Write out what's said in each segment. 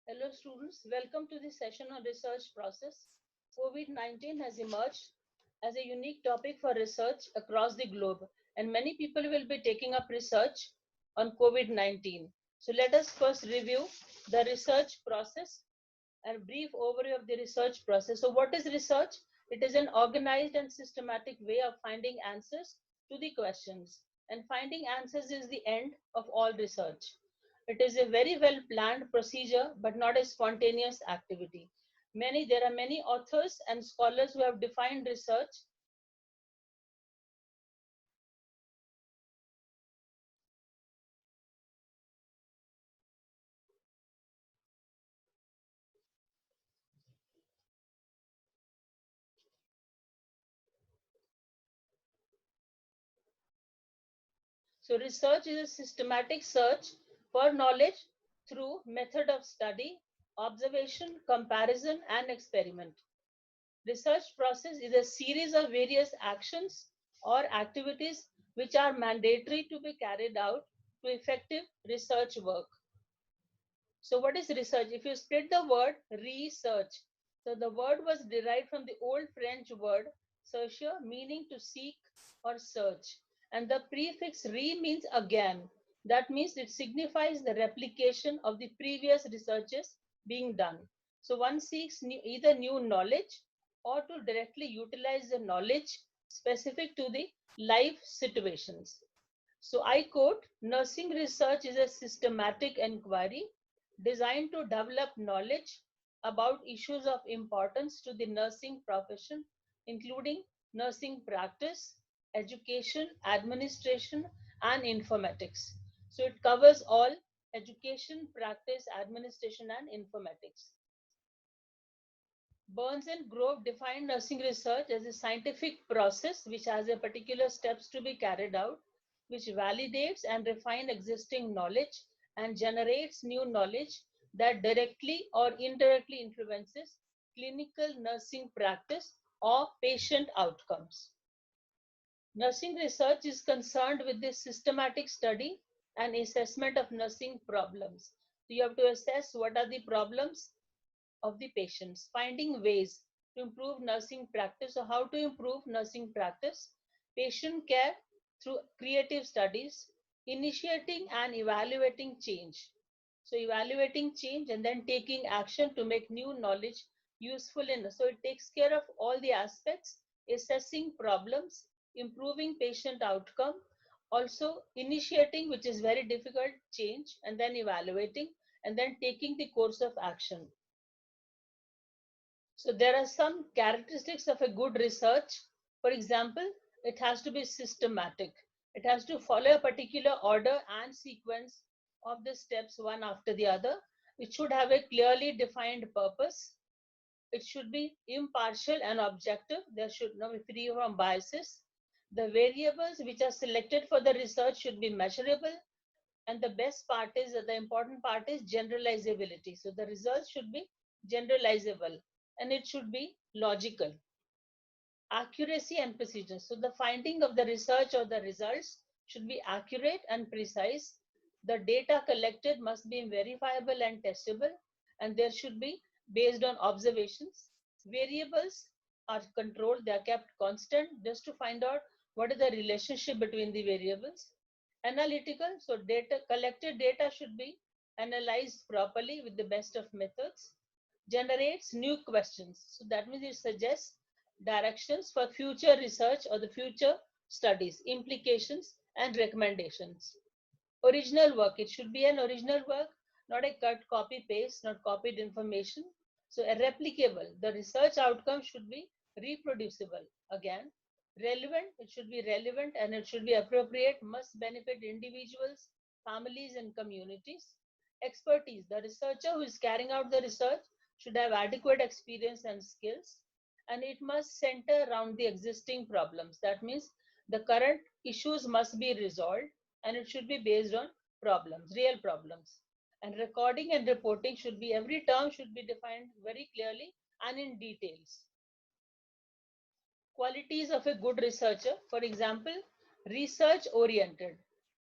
Hello students, welcome to the session on research process. COVID-19 has emerged as a unique topic for research across the globe, and many people will be taking up research on COVID-19. So let us first review the research process and a brief overview of the research process. So what is research? It is an organized and systematic way of finding answers to the questions, and finding answers is the end of all research. It is a very well planned procedure but not a spontaneous activity. There are many authors and scholars who have defined research. So research is a systematic search for knowledge through method of study, observation, comparison, and experiment. Research process is a series of various actions or activities which are mandatory to be carried out to effective research work. So what is research? If you split the word research, so the word was derived from the old French word chercher, meaning to seek or search. And the prefix re means again. That means it signifies the replication of the previous researches being done. So one seeks either new knowledge or to directly utilize the knowledge specific to the life situations. So I quote, nursing research is a systematic inquiry designed to develop knowledge about issues of importance to the nursing profession, including nursing practice, education, administration, and informatics. So it covers all education, practice, administration, and informatics. Burns and Grove defined nursing research as a scientific process which has a particular steps to be carried out, which validates and refines existing knowledge and generates new knowledge that directly or indirectly influences clinical nursing practice or patient outcomes. Nursing research is concerned with the systematic study and assessment of nursing problems. So you have to assess what are the problems of the patients, finding ways to improve nursing practice or how to improve nursing practice, patient care through creative studies, initiating and evaluating change. So evaluating change and then taking action to make new knowledge useful in. So it takes care of all the aspects, assessing problems, improving patient outcome, also initiating, which is very difficult, change, and then evaluating, and then taking the course of action. So there are some characteristics of a good research. For example, it has to be systematic. It has to follow a particular order and sequence of the steps one after the other. It should have a clearly defined purpose. It should be impartial and objective. There should not be free from biases. The variables which are selected for the research should be measurable. And the best part is that the important part is generalizability. So the results should be generalizable and it should be logical. Accuracy and precision. So the finding of the research or the results should be accurate and precise. The data collected must be verifiable and testable, and there should be based on observations. Variables are controlled, they are kept constant just to find out what is the relationship between the variables. Analytical, so data collected data should be analyzed properly with the best of methods. Generates new questions, so that means it suggests directions for future research or the future studies, implications and recommendations. Original work, it should be an original work, not a cut, copy, paste, not copied information. So a replicable, the research outcome should be reproducible. Again, relevant, it should be relevant and it should be appropriate, must benefit individuals, families, and communities. Expertise, the researcher who is carrying out the research should have adequate experience and skills, and it must center around the existing problems. That means the current issues must be resolved and it should be based on problems, real problems. And recording and reporting should be, every term should be defined very clearly and in details. Qualities of a good researcher, for example, research oriented.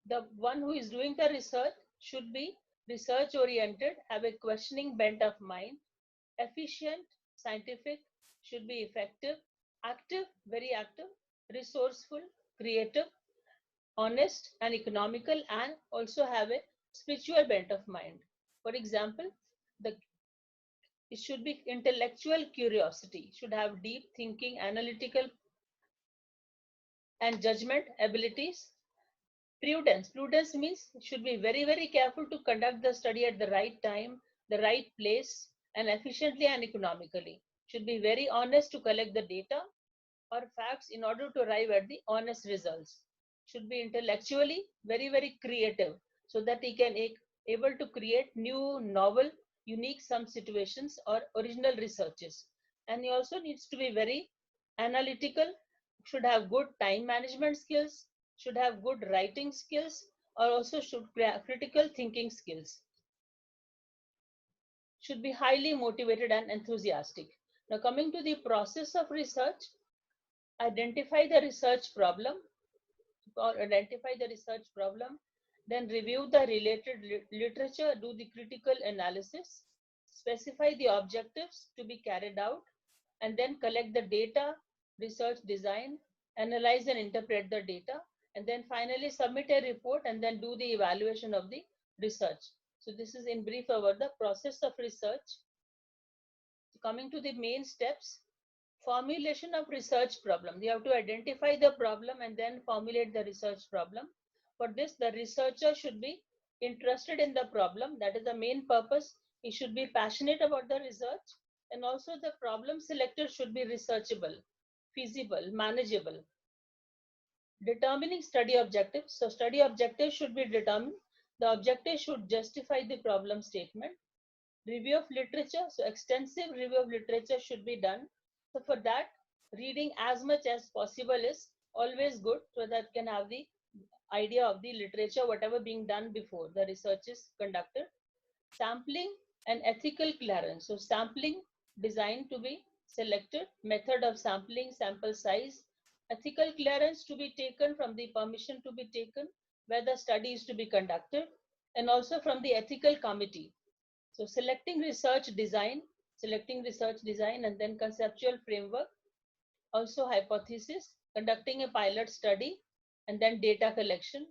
The one who is doing the research should be research oriented, have a questioning bent of mind, efficient, scientific, should be effective, active, very active, resourceful, creative, honest and economical, and also have a spiritual bent of mind. For example, the it should be intellectual curiosity, should have deep thinking, analytical and judgment abilities. Prudence means should be very careful to conduct the study at the right time, the right place, and efficiently and economically. Should be very honest to collect the data or facts in order to arrive at the honest results. Should be intellectually very creative so that he can able to create new, novel, unique some situations or original researches. And he also needs to be very analytical, should have good time management skills, should have good writing skills, or also should critical thinking skills. Should be highly motivated and enthusiastic. Now coming to the process of research, identify the research problem, or identify the research problem, then review the related literature, do the critical analysis, specify the objectives to be carried out, and then collect the data, research design, analyze and interpret the data, and then finally submit a report and then do the evaluation of the research. So this is in brief about the process of research. Coming to the main steps, formulation of research problem. You have to identify the problem and then formulate the research problem. For this, the researcher should be interested in the problem. That is the main purpose. He should be passionate about the research, and also the problem selected should be researchable, feasible, manageable. Determining study objectives. So study objectives should be determined. The objective should justify the problem statement. Review of literature. So extensive review of literature should be done. So for that, reading as much as possible is always good so that can have the idea of the literature, whatever being done before the research is conducted. Sampling and ethical clearance. So sampling designed to be selected, method of sampling, sample size, ethical clearance to be taken from the permission to be taken where the study is to be conducted, and also from the ethical committee. So selecting research design and then conceptual framework, also hypothesis, conducting a pilot study, and then data collection,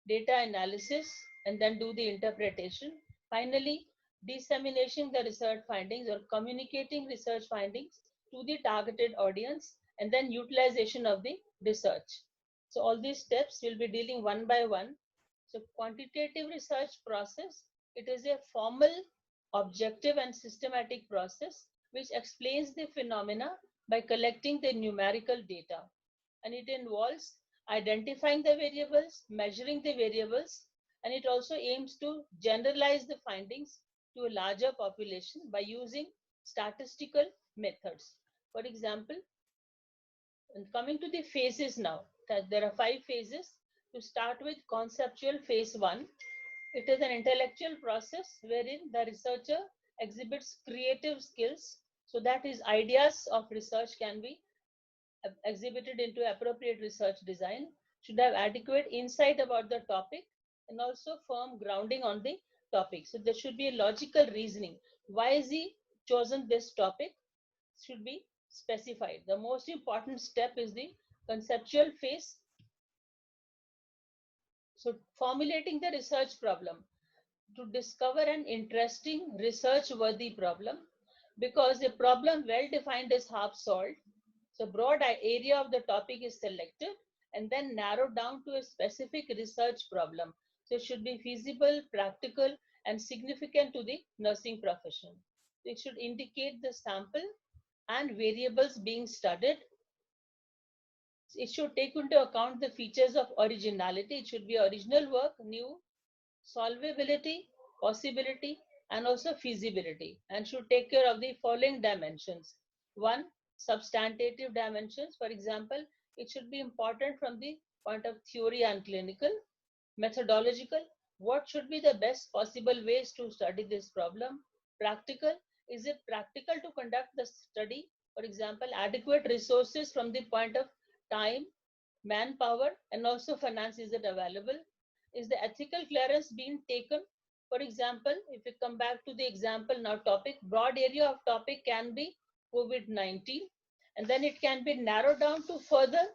data analysis, and then do the interpretation. Finally, disseminating the research findings or communicating research findings to the targeted audience, and then utilization of the research. So all these steps will be dealing one by one. So quantitative research process, it is a formal, objective and systematic process which explains the phenomena by collecting the numerical data, and it involves identifying the variables, measuring the variables, and it also aims to generalize the findings to a larger population by using statistical methods. For example, and coming to the phases now, that there are 5 phases. To start with conceptual phase 1, it is an intellectual process wherein the researcher exhibits creative skills so that his ideas of research can be exhibited into appropriate research design, should have adequate insight about the topic, and also firm grounding on the topic. So there should be a logical reasoning. Why is he chosen this topic? Should be specified. The most important step is the conceptual phase. So formulating the research problem, to discover an interesting research worthy problem, because a problem well defined is half solved. So broad area of the topic is selected and then narrowed down to a specific research problem. So it should be feasible, practical, and significant to the nursing profession. It should indicate the sample and variables being studied. It should take into account the features of originality. It should be original work, new, solvability, possibility, and also feasibility, and should take care of the following dimensions. One, substantive dimensions. For example, it should be important from the point of theory and clinical. Methodological, what should be the best possible ways to study this problem? Practical, is it practical to conduct the study? For example, adequate resources from the point of time, manpower, and also finance, is it available? Is the ethical clearance being taken For example, if we come back to the example now, topic, broad area of topic can be COVID-19, and then it can be narrowed down to further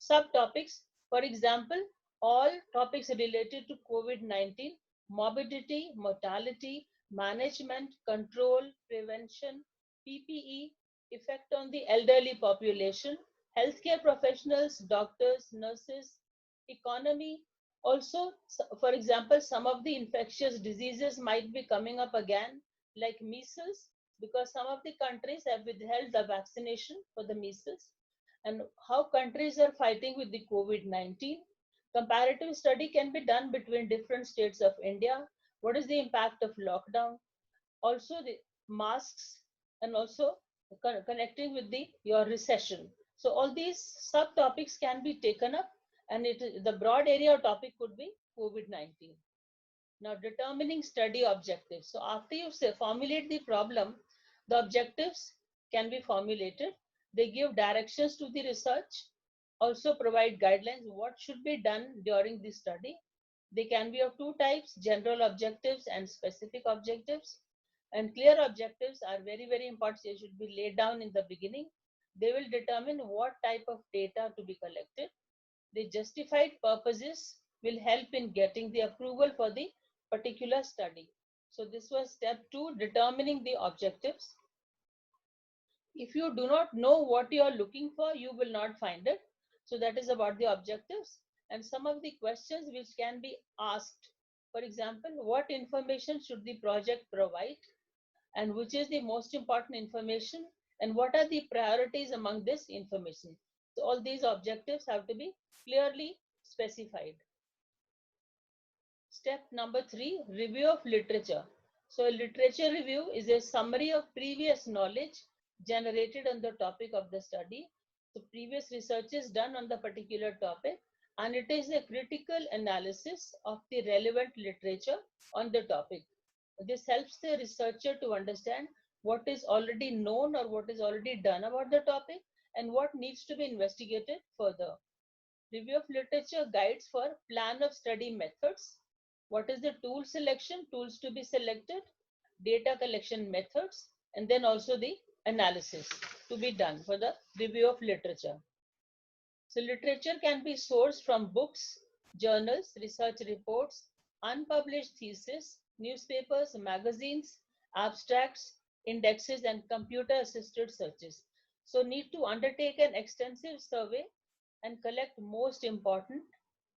subtopics. For example, all topics related to COVID-19, morbidity, mortality, management, control, prevention, PPE, effect on the elderly population, healthcare professionals, doctors, nurses, economy. Also, for example, some of the infectious diseases might be coming up again, like measles, because some of the countries have withheld the vaccination for the measles, and how countries are fighting with the COVID-19. Comparative study can be done between different states of India. What is the impact of lockdown? Also the masks, and also connecting with the your recession. So all these subtopics can be taken up, and the broad area topic could be COVID-19. Now, determining study objectives. So after you say formulate the problem, the objectives can be formulated. They give directions to the research, also provide guidelines what should be done during the study. They can be of two types, general objectives and specific objectives. And clear objectives are very, very important. They should be laid down in the beginning. They will determine what type of data to be collected. The justified purposes will help in getting the approval for the particular study. So this was step 2, determining the objectives. If you do not know what you are looking for, you will not find it. So that is about the objectives. And some of the questions which can be asked. For example, what information should the project provide? And which is the most important information? And what are the priorities among this information? So all these objectives have to be clearly specified. Step number 3, review of literature. So a literature review is a summary of previous knowledge generated on the topic of the study. So previous research is done on the particular topic, and it is a critical analysis of the relevant literature on the topic. This helps the researcher to understand what is already known or what is already done about the topic and what needs to be investigated further. Review of literature guides for plan of study methods. What is the tool selection, tools to be selected, data collection methods, and then also the analysis to be done for the review of literature. So literature can be sourced from books, journals, research reports, unpublished theses, newspapers, magazines, abstracts, indexes, and computer-assisted searches. So need to undertake an extensive survey and collect most important,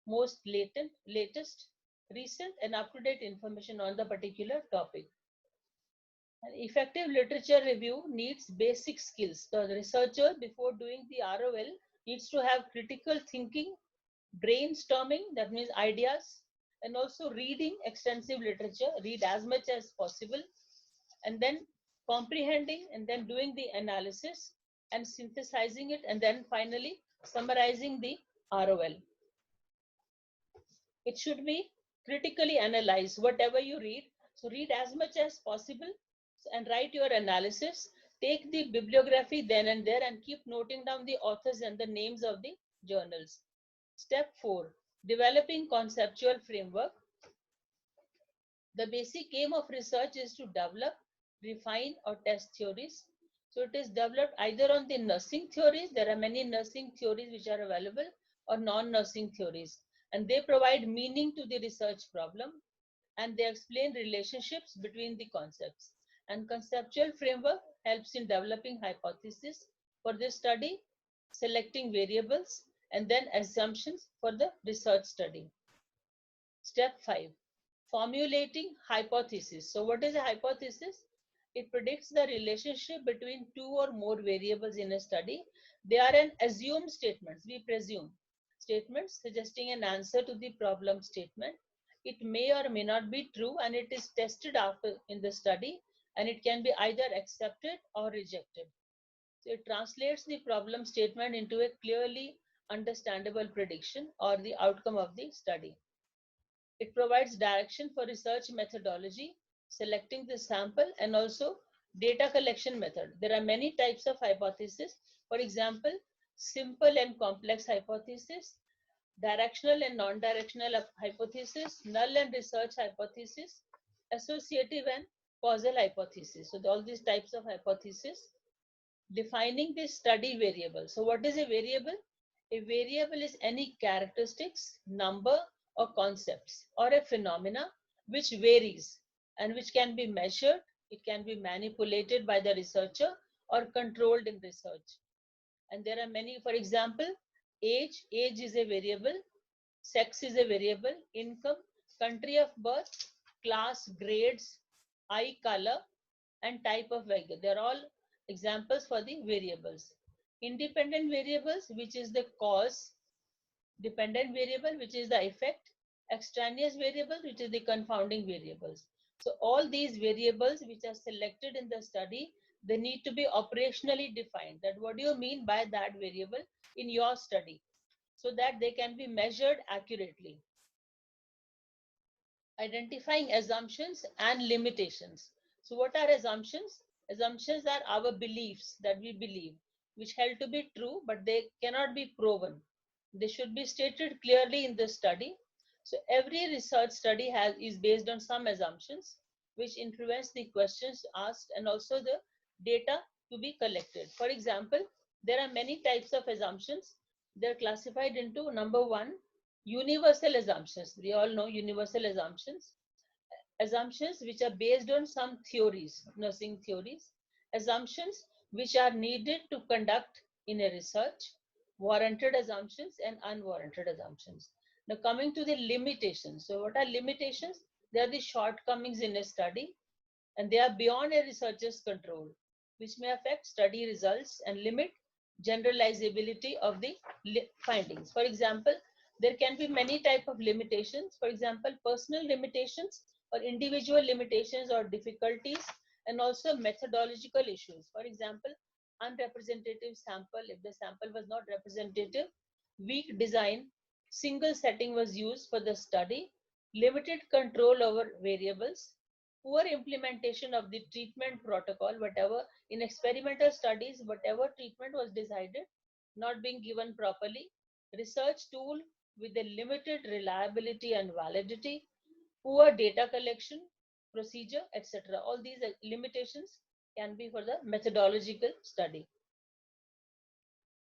most latest, recent, and up-to-date information on the particular topic. An effective literature review needs basic skills. The researcher, before doing the ROL, needs to have critical thinking, brainstorming, that means ideas, and also reading extensive literature, read as much as possible, and then comprehending, and then doing the analysis and synthesizing it, and then finally summarizing the ROL. It should be critically analyzed, whatever you read. So read as much as possible and write your analysis. Take the bibliography then and there and keep noting down the authors and the names of the journals. Step 4, developing conceptual framework. The basic aim of research is to develop, refine, or test theories. So it is developed either on the nursing theories, there are many nursing theories which are available, or non-nursing theories. And they provide meaning to the research problem, and they explain relationships between the concepts. And conceptual framework helps in developing hypotheses for this study, selecting variables, and then assumptions for the research study. Step 5, formulating hypothesis. So what is a hypothesis? It predicts the relationship between two or more variables in a study. They are an assumed statements, we presume. Statements suggesting an answer to the problem statement. It may or may not be true, and it is tested after in the study, and it can be either accepted or rejected. So it translates the problem statement into a clearly understandable prediction or the outcome of the study. It provides direction for research methodology, selecting the sample, and also data collection method. There are many types of hypothesis. For example, simple and complex hypothesis, directional and non-directional hypothesis, null and research hypothesis, associative and causal hypothesis. So all these types of hypothesis. Defining the study variable. So what is a variable? A variable is any characteristics, number or concepts or a phenomena which varies and which can be measured, it can be manipulated by the researcher or controlled in research. And there are many, for example, age is a variable, sex is a variable, income, country of birth, class, grades, eye color, and type of vehicle. They are all examples for the variables. Independent variables, which is the cause, dependent variable, which is the effect, extraneous variable, which is the confounding variables. So all these variables which are selected in the study, they need to be operationally defined. That what do you mean by that variable in your study, so that they can be measured accurately. Identifying assumptions and limitations. So what are assumptions? Assumptions are our beliefs that we believe, which held to be true, but they cannot be proven. They should be stated clearly in the study. So every research study is based on some assumptions, which influence the questions asked and also the data to be collected. For example, there are many types of assumptions. They're classified into number one, universal assumptions. We all know universal assumptions. Assumptions which are based on some theories, nursing theories. Assumptions which are needed to conduct in a research. Warranted assumptions and unwarranted assumptions. Now coming to the limitations. So what are limitations? They are the shortcomings in a study and they are beyond a researcher's control, which may affect study results and limit generalizability of the findings. For example, there can be many type of limitations. For example, personal limitations or individual limitations or difficulties, and also methodological issues. For example, unrepresentative sample, if the sample was not representative, weak design, single setting was used for the study, limited control over variables, poor implementation of the treatment protocol, whatever in experimental studies, whatever treatment was decided, not being given properly, research tool with a limited reliability and validity, poor data collection, procedure, etc. All these limitations can be for the methodological study.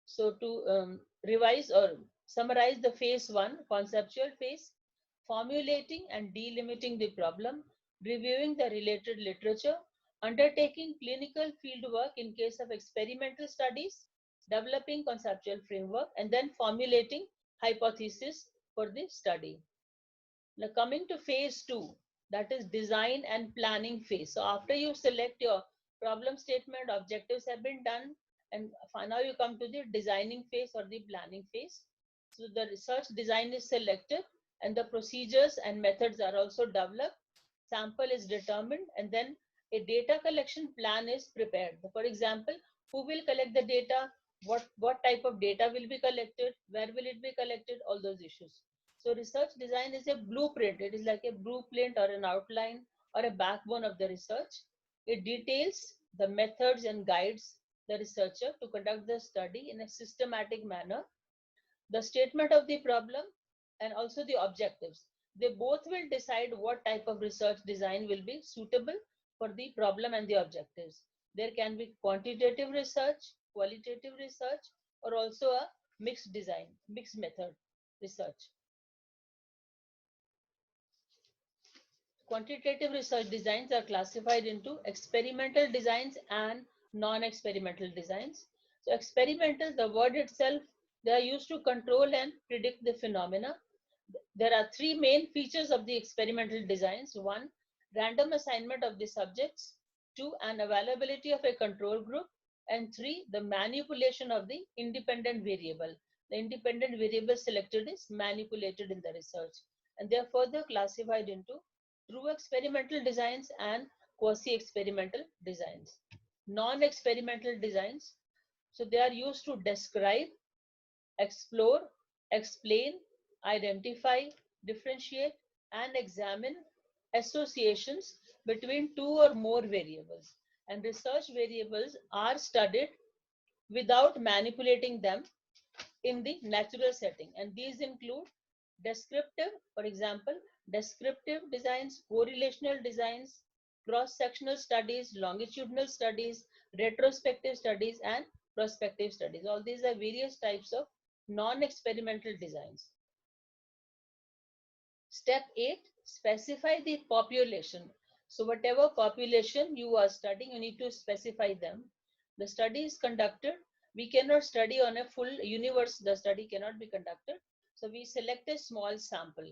So to revise or summarize the phase one, conceptual phase, formulating and delimiting the problem, reviewing the related literature, undertaking clinical fieldwork in case of experimental studies, developing conceptual framework, and then formulating hypothesis for the study. Now coming to phase two, that is design and planning phase. So after you select your problem statement, objectives have been done, and now you come to the designing phase or the planning phase. So the research design is selected and the procedures and methods are also developed. Sample is determined and then a data collection plan is prepared. For example, who will collect the data, what type of data will be collected, where will it be collected, all those issues. So research design is a blueprint. It is like a blueprint or an outline or a backbone of the research. It details the methods and guides the researcher to conduct the study in a systematic manner, the statement of the problem and also the objectives. They both will decide what type of research design will be suitable for the problem and the objectives. There can be quantitative research, qualitative research, or also a mixed design, mixed method research. Quantitative research designs are classified into experimental designs and non-experimental designs. So experimental, the word itself, they are used to control and predict the phenomena. There are three main features of the experimental designs. One, random assignment of the subjects. Two, an availability of a control group. And three, the manipulation of the independent variable. The independent variable selected is manipulated in the research. And they are further classified into true experimental designs and quasi-experimental designs. Non-experimental designs, so they are used to describe, explore, explain, identify, differentiate, and examine associations between two or more variables. And research variables are studied without manipulating them in the natural setting. And these include descriptive, for example, descriptive designs, correlational designs, cross-sectional studies, longitudinal studies, retrospective studies, and prospective studies. All these are various types of non-experimental designs. Step 8, specify the population. So whatever population you are studying, you need to specify them. The study is conducted. We cannot study on a full universe. The study cannot be conducted. So we select a small sample.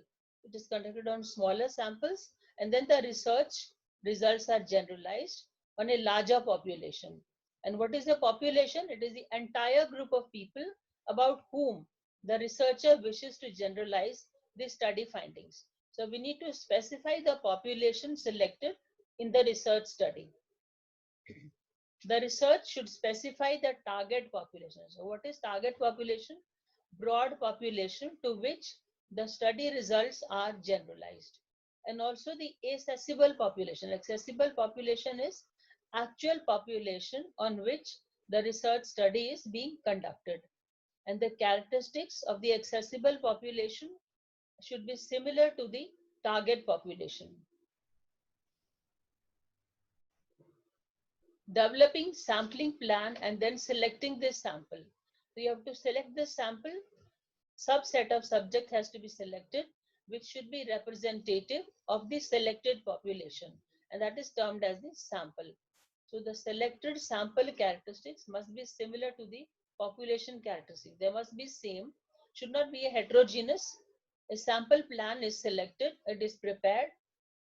It is conducted on smaller samples, and then the research results are generalized on a larger population. And what is the population? It is the entire group of people about whom the researcher wishes to generalize the study findings. So we need to specify the population selected in the research study. The research should specify the target population. So what is target population? Broad population to which the study results are generalized. And also the accessible population. Accessible population is actual population on which the research study is being conducted. And the characteristics of the accessible population should be similar to the target population. Developing sampling plan and then selecting this sample. So you have to select the sample, subset of subject has to be selected, which should be representative of the selected population, and that is termed as the sample. So the selected sample characteristics must be similar to the population characteristics. They must be same, should not be a heterogeneous. A sample plan is selected, it is prepared.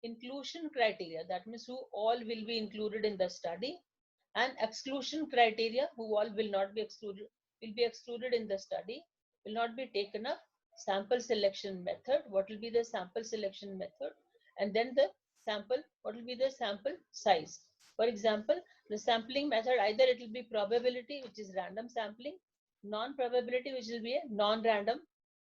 Inclusion criteria, that means who all will be included in the study, and exclusion criteria, who all will not be excluded, will be excluded in the study, will not be taken up. Sample selection method, what will be the sample selection method, and then the sample, what will be the sample size. For example, the sampling method, either it will be probability, which is random sampling, non-probability, which will be a non-random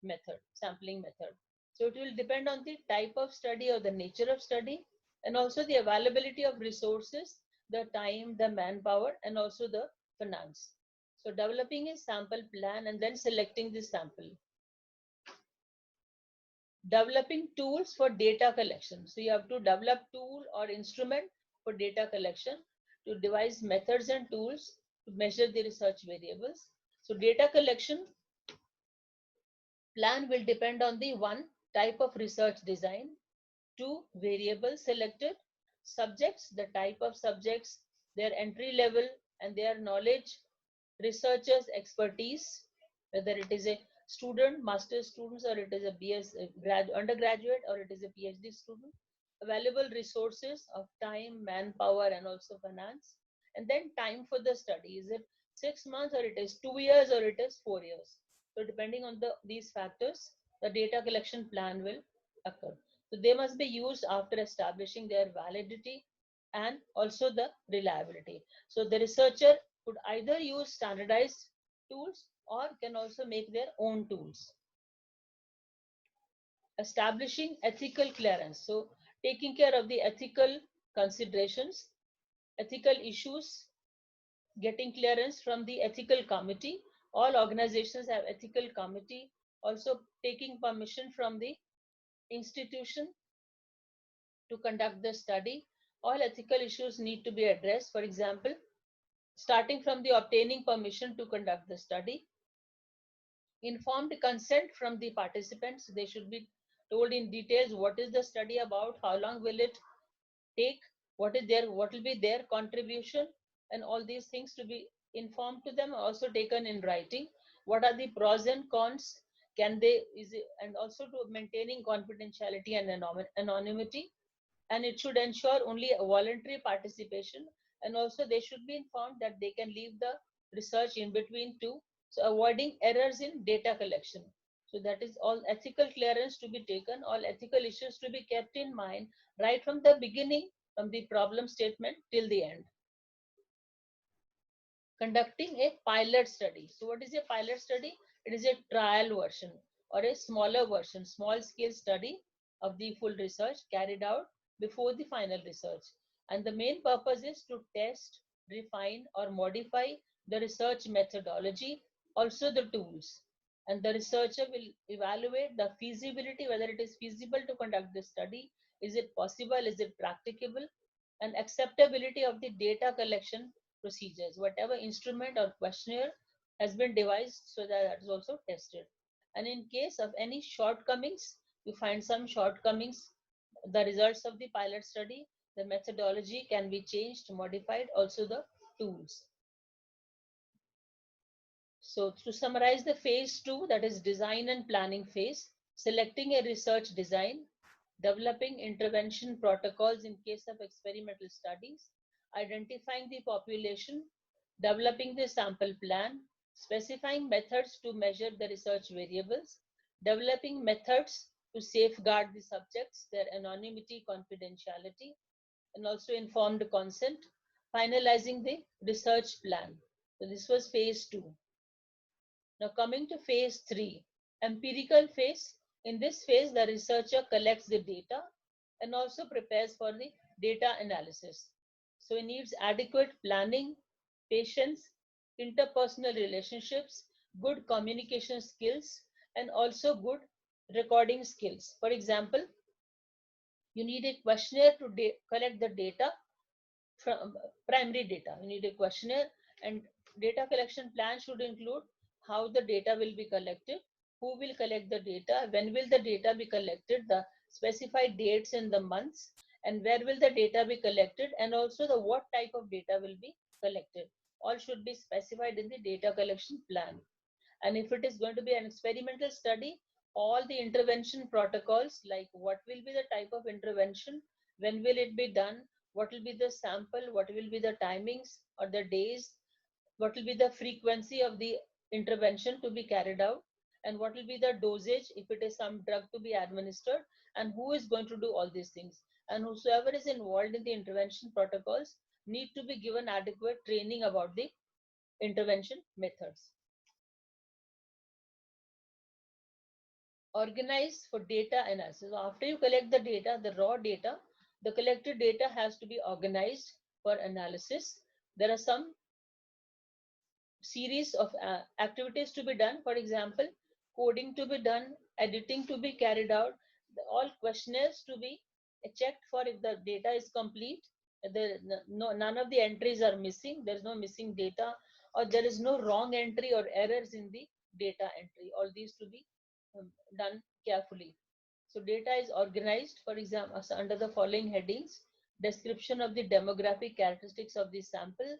method, sampling method. So it will depend on the type of study or the nature of study, and also the availability of resources, the time, the manpower, and also the finance. So developing a sample plan and then selecting the sample. Developing tools for data collection. So you have to develop tool or instrument for data collection, to devise methods and tools to measure the research variables. So data collection plan will depend on the one, type of research design, two, variables selected, subjects, the type of subjects, their entry level and their knowledge, researchers' expertise, whether it is a student, master's students, or it is a BS undergraduate, or it is a PhD student, available resources of time, manpower, and also finance, and then time for the study. Is it 6 months, or it is 2 years, or it is 4 years? So depending on these factors, the data collection plan will occur. So they must be used after establishing their validity and also the reliability. So the researcher could either use standardized tools or can also make their own tools. Establishing ethical clearance. So taking care of the ethical considerations, ethical issues, getting clearance from the ethical committee. All organizations have ethical committee. Also taking permission from the institution to conduct the study. All ethical issues need to be addressed. For example, starting from the obtaining permission to conduct the study, informed consent from the participants. They should be told in details what is the study about, how long will it take, what will be their contribution, and all these things to be informed to them, also taken in writing. What are the pros and cons? Can they and also to maintaining confidentiality and anonymity, and it should ensure only a voluntary participation, and also they should be informed that they can leave the research in between too, so avoiding errors in data collection. So that is all ethical clearance to be taken, all ethical issues to be kept in mind right from the beginning, from the problem statement till the end. Conducting a pilot study. So what is a pilot study? It is a trial version or a smaller version, small scale study of the full research carried out before the final research. And the main purpose is to test, refine, or modify the research methodology, also the tools. And the researcher will evaluate the feasibility, whether it is feasible to conduct this study, is it possible, is it practicable, and acceptability of the data collection procedures. Whatever instrument or questionnaire has been devised, so that that is also tested. And in case of any shortcomings, you find some shortcomings, the results of the pilot study, the methodology can be changed, modified, also the tools. So to summarize the phase 2, that is design and planning phase, selecting a research design, developing intervention protocols in case of experimental studies, identifying the population, developing the sample plan, specifying methods to measure the research variables, developing methods to safeguard the subjects, their anonymity, confidentiality, and also informed consent, finalizing the research plan. So this was phase 2. Now coming to phase 3, empirical phase. In this phase, the researcher collects the data and also prepares for the data analysis. So he needs adequate planning, patience, interpersonal relationships, good communication skills, and also good recording skills. For example, you need a questionnaire to collect the data from primary data. You need a questionnaire, and data collection plan should include how the data will be collected, who will collect the data, when will the data be collected, the specified dates and the months, and where will the data be collected, and also the what type of data will be collected. All should be specified in the data collection plan. And if it is going to be an experimental study, all the intervention protocols, like what will be the type of intervention, when will it be done, what will be the sample, what will be the timings or the days, what will be the frequency of the intervention to be carried out, and what will be the dosage if it is some drug to be administered, and who is going to do all these things. And whosoever is involved in the intervention protocols need to be given adequate training about the intervention methods. Organize for data analysis. After you collect the data, the raw data, the collected data has to be organized for analysis. There are some series of activities to be done. For example, coding to be done, editing to be carried out, all questionnaires to be checked for if the data is complete, none of the entries are missing, there is no missing data, or there is no wrong entry or errors in the data entry. All these to be done carefully. So data is organized, for example, under the following headings: description of the demographic characteristics of the sample,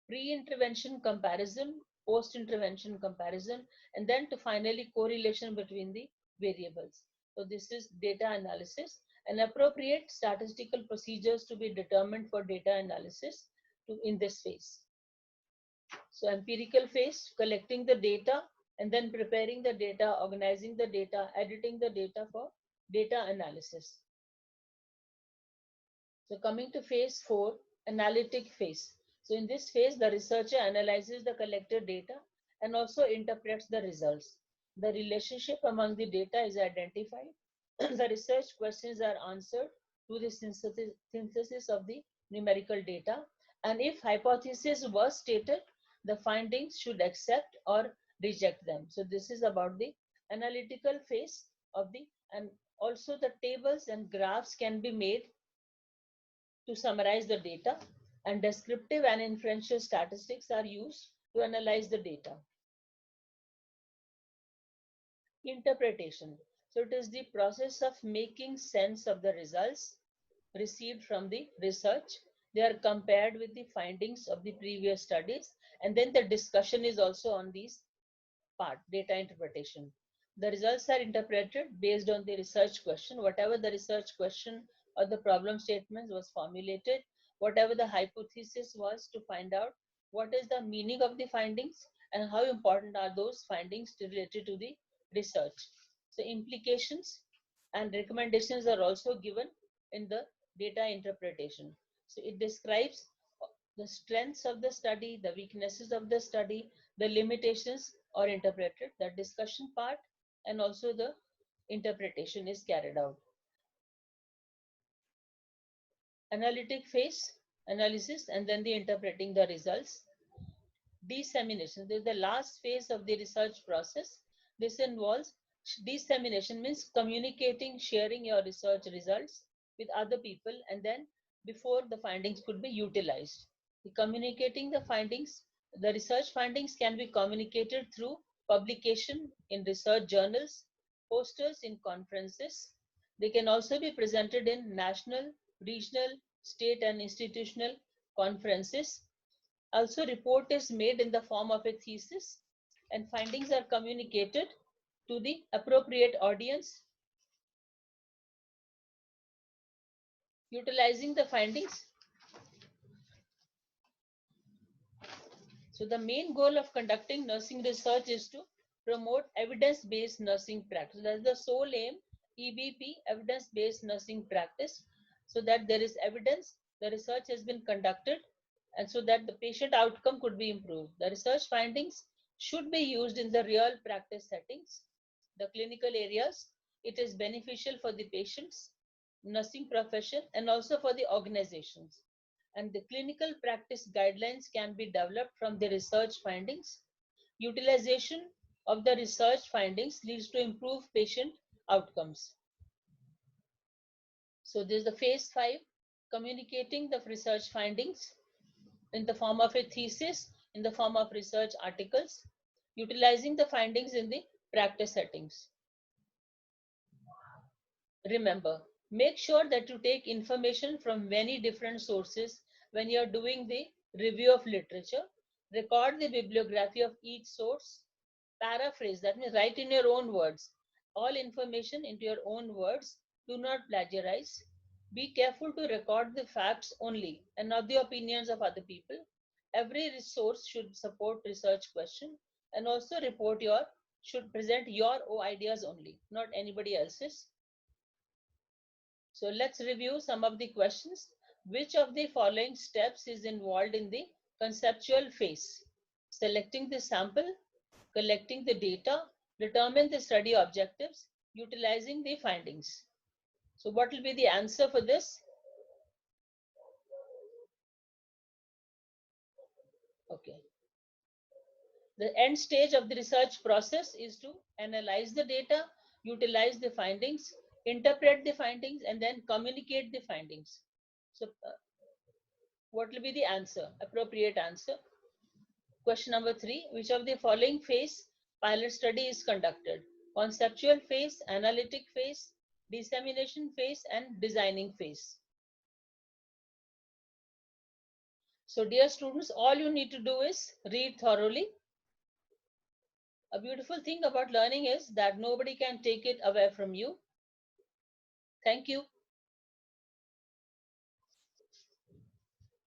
pre-intervention comparison, post-intervention comparison, and then to finally correlation between the variables. So this is data analysis, and appropriate statistical procedures to be determined for data analysis in this phase. So empirical phase, collecting the data and then preparing the data, organizing the data, editing the data for data analysis. So coming to phase 4, analytic phase. So in this phase, the researcher analyzes the collected data and also interprets the results. The relationship among the data is identified. The research questions are answered to the synthesis of the numerical data. And if hypotheses were stated, the findings should accept or reject them. So this is about the analytical phase of the, and also the tables and graphs can be made to summarize the data, and descriptive and inferential statistics are used to analyze the data. Interpretation. So it is the process of making sense of the results received from the research. They are compared with the findings of the previous studies, and then the discussion is also on these part, data interpretation. The results are interpreted based on the research question, whatever the research question or the problem statement was formulated, whatever the hypothesis was, to find out what is the meaning of the findings and how important are those findings related to the research. So implications and recommendations are also given in the data interpretation. So it describes the strengths of the study, the weaknesses of the study, the limitations are interpreted, the discussion part, and also the interpretation is carried out. Analytic phase, analysis, and then the interpreting the results. Dissemination, this is the last phase of the research process. This involves dissemination, means communicating, sharing your research results with other people, and then before the findings could be utilized. Communicating the findings, the research findings can be communicated through publication in research journals, posters in conferences. They can also be presented in national, regional, state, and institutional conferences. Also, report is made in the form of a thesis, and findings are communicated to the appropriate audience. Utilizing the findings. So the main goal of conducting nursing research is to promote evidence-based nursing practice. That's the sole aim, EBP, evidence-based nursing practice, so that there is evidence, the research has been conducted, and so that the patient outcome could be improved. The research findings should be used in the real practice settings, the clinical areas. It is beneficial for the patients, nursing profession, and also for the organizations. And the clinical practice guidelines can be developed from the research findings. Utilization of the research findings leads to improved patient outcomes. So this is the phase 5, communicating the research findings in the form of a thesis, in the form of research articles, utilizing the findings in the practice settings. Remember, make sure that you take information from many different sources when you are doing the review of literature. Record the bibliography of each source. Paraphrase, that means write in your own words. All information into your own words. Do not plagiarize. Be careful to record the facts only and not the opinions of other people. Every resource should support research question, and also should present your ideas only, not anybody else's. So let's review some of the questions. Which of the following steps is involved in the conceptual phase? Selecting the sample, collecting the data, determine the study objectives, utilizing the findings. So what will be the answer for this? Okay. The end stage of the research process is to analyze the data, utilize the findings, interpret the findings, and then communicate the findings. So what will be the answer? Appropriate answer. Question number 3, which of the following phase pilot study is conducted? Conceptual phase, analytic phase, dissemination phase, and designing phase. So dear students, all you need to do is read thoroughly. A beautiful thing about learning is that nobody can take it away from you. Thank you.